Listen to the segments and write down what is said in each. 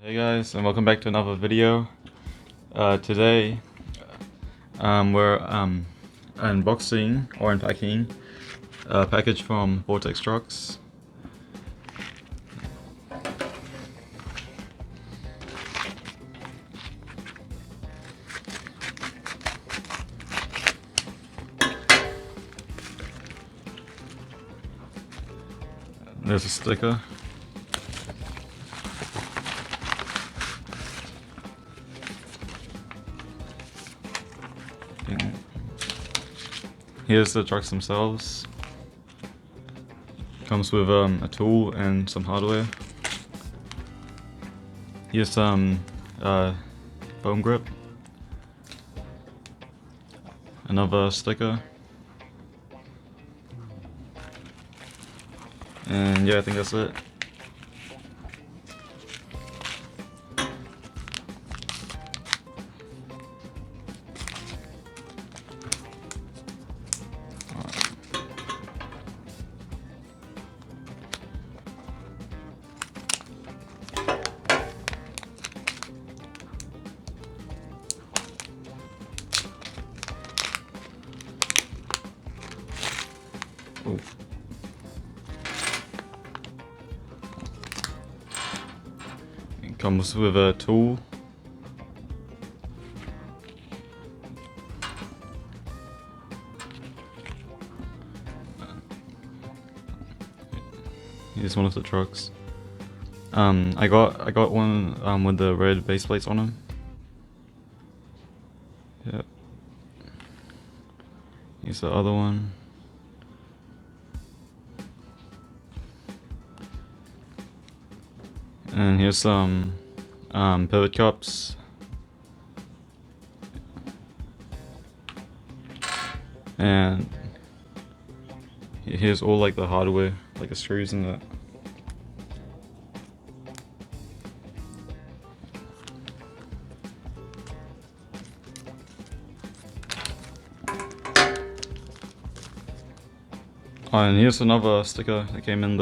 Hey guys, and welcome back to another video. Today, we're unboxing or unpacking a package from Vortex trucks. There's a sticker. Here's the trucks themselves. Comes with a tool and some hardware. Here's some foam grip. Another sticker. And yeah, I think that's it. Ooh. It comes with a tool. Here's one of the trucks. I got one with the red base plates on them. Yep. Here's the other one. And here's some pivot cups. And here's all like the hardware, like the screws and that. Oh, and here's another sticker that came in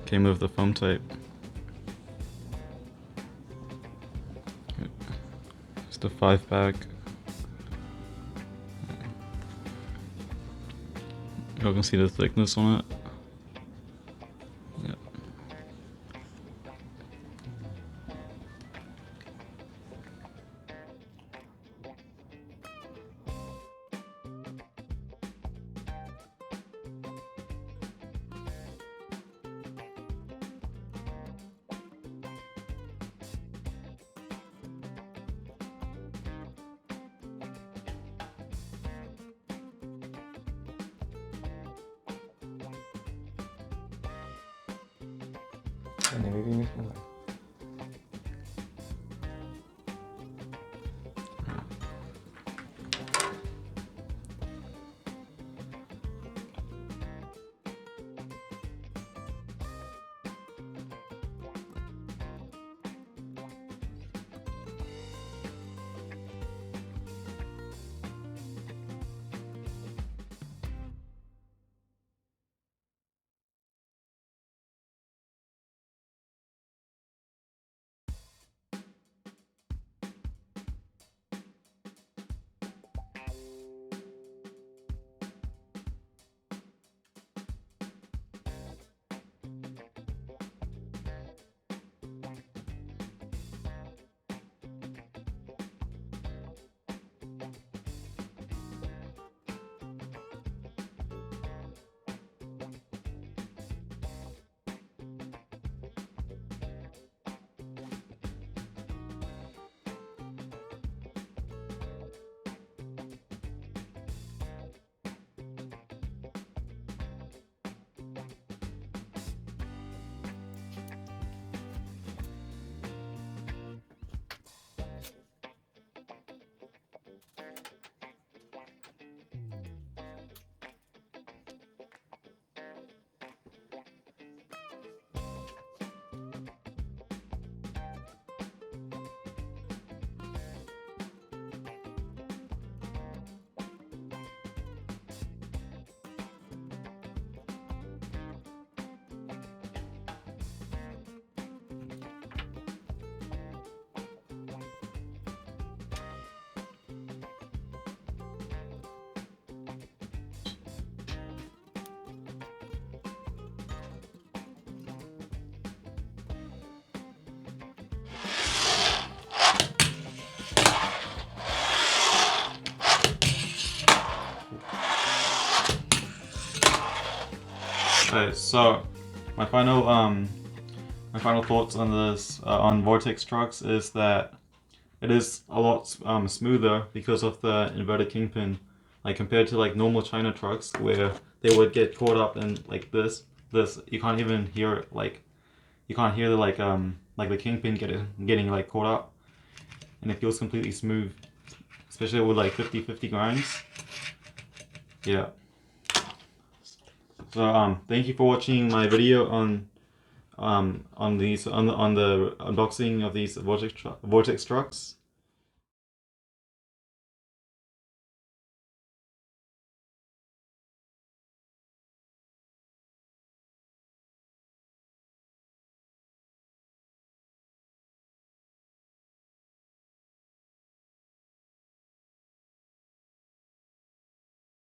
came with the foam tape. It's the 5-pack. You can see the thickness on it. Yeah. Alright, so my final thoughts on this on Vortex trucks is that it is a lot smoother because of the inverted kingpin, like compared to like normal China trucks where they would get caught up in like this you can't even hear it, like you can't hear the like the kingpin getting like caught up, and it feels completely smooth, especially with like 50/50 grinds. Yeah. So thank you for watching my video on the unboxing of these Vortex trucks.